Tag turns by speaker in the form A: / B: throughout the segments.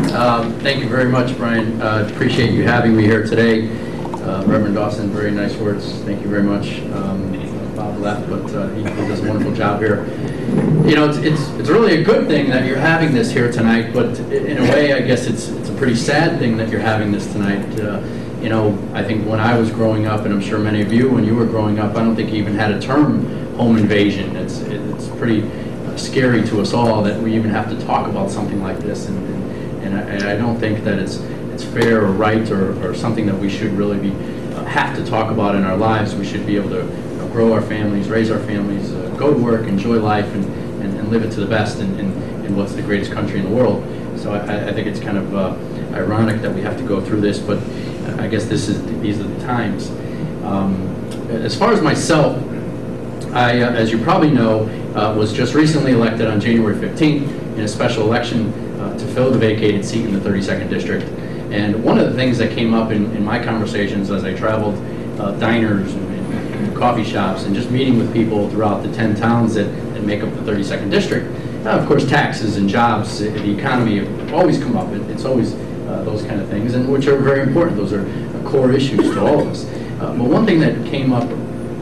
A: Thank you very much, Brian. Appreciate you having me here today. Reverend Dawson, very nice words. Thank you very much. Bob left, but he does a wonderful job here. You know, it's really a good thing that you're having this here tonight, but in a way, I guess it's a pretty sad thing that you're having this tonight. You know, I think when I was growing up, and I'm sure many of you, when you were growing up, I don't think you even had a term, home invasion. It's pretty scary to us all that we even have to talk about something like this, and I don't think that it's fair or right or something that we should really be have to talk about in our lives. We should be able to grow our families, raise our families, go to work, enjoy life, and live it to the best in what's the greatest country in the world. So I think it's kind of ironic that we have to go through this, but I guess these are the times. As far as myself, I, as you probably know, was just recently elected on January 15th in a special election to fill the vacated seat in the 32nd District. And one of the things that came up in my conversations as I traveled diners and coffee shops and just meeting with people throughout the 10 towns that make up the 32nd District, of course taxes and jobs, the economy have always come up. It's always those kind of things, and which are very important. Those are core issues to all of us. But one thing that came up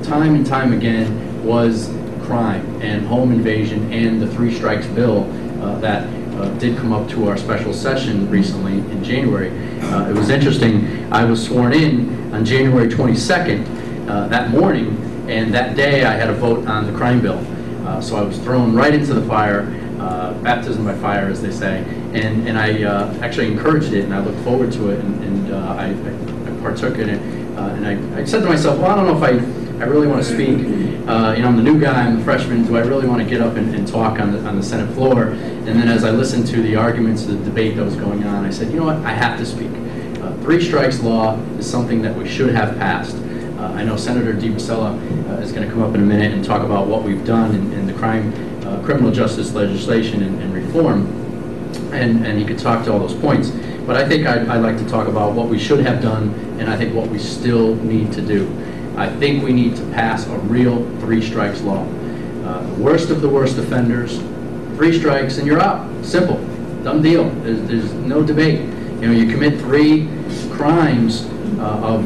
A: time and time again was crime and home invasion and the 3 strikes bill that did come up to our special session recently in January. It was interesting. I was sworn in on January 22nd that morning, and that day I had a vote on the crime bill. So I was thrown right into the fire, baptism by fire, as they say, and I actually encouraged it, and I looked forward to it, and I partook in it. And I said to myself, well, I don't know if I really want to speak. You know, I'm the new guy, I'm the freshman. Do I really want to get up and talk on the Senate floor? And then as I listened to the arguments, the debate that was going on, I said, you know what, I have to speak. 3 strikes law is something that we should have passed. I know Senator DiBasella is going to come up in a minute and talk about what we've done in the criminal justice legislation and reform, and he could talk to all those points. But I think I'd like to talk about what we should have done, and I think what we still need to do. I think we need to pass a real 3 strikes law. The worst of the worst offenders, 3 strikes and you're out. Simple, done deal. There's no debate. You know, you commit 3 crimes of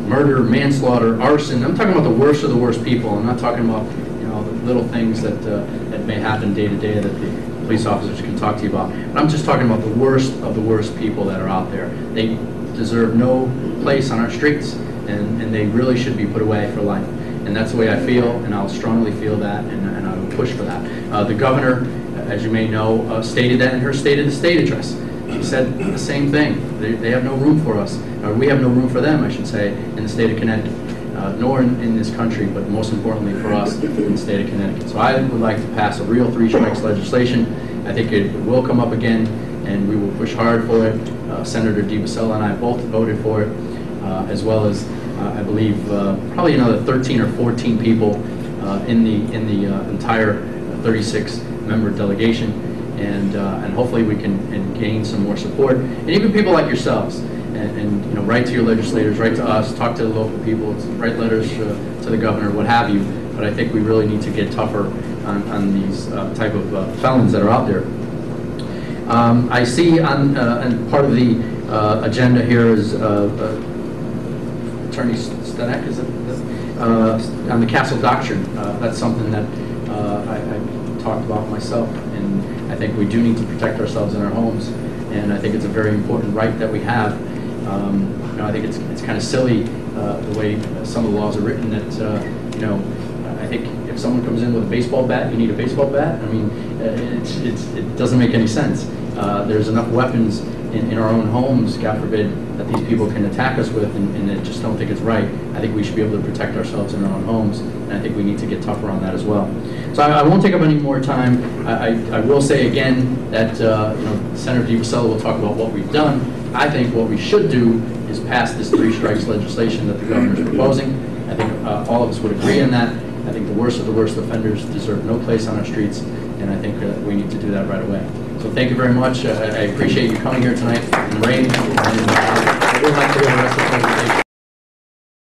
A: murder, manslaughter, arson. I'm talking about the worst of the worst people. I'm not talking about, you know, the little things that may happen day to day that the police officers can talk to you about. But I'm just talking about the worst of the worst people that are out there. They deserve no place on our streets, and they really should be put away for life. And that's the way I feel, and I'll strongly feel that, and I will push for that. The governor, as you may know, stated that in her State of the State address. She said the same thing. They have no room for us, or we have no room for them, I should say, in the state of Connecticut, nor in this country, but most importantly for us in the state of Connecticut. So I would like to pass a real 3 strikes legislation. I think it will come up again, and we will push hard for it. Senator DiBasella and I both voted for it, as well as I believe probably another 13 or 14 people in the entire 36-member delegation, and hopefully we can gain some more support, and even people like yourselves, and you know, write to your legislators, write to us, talk to the local people, write letters to the governor, what have you. But I think we really need to get tougher on these type of felons that are out there. I see on and part of the agenda here is Attorney Stanek, is it? On the castle doctrine. That's something that I talked about myself, and I think we do need to protect ourselves in our homes, and I think it's a very important right that we have. You know, I think it's kind of silly the way some of the laws are written, that you know, I think if someone comes in with a baseball bat, you need a baseball bat. I mean, it doesn't make any sense. There's enough weapons in our own homes, God forbid, that these people can attack us with, and I just don't think it's right. I think we should be able to protect ourselves in our own homes, and I think we need to get tougher on that as well. So I won't take up any more time. I will say again that you know, Senator DiBasella will talk about what we've done. I think what we should do is pass this 3 strikes legislation that the governor is proposing. I think all of us would agree on that. I think the worst of the worst offenders deserve no place on our streets, and I think we need to do that right away. So thank you very much. I appreciate you coming here tonight in the rain, and I would like to hear the rest of the presentation.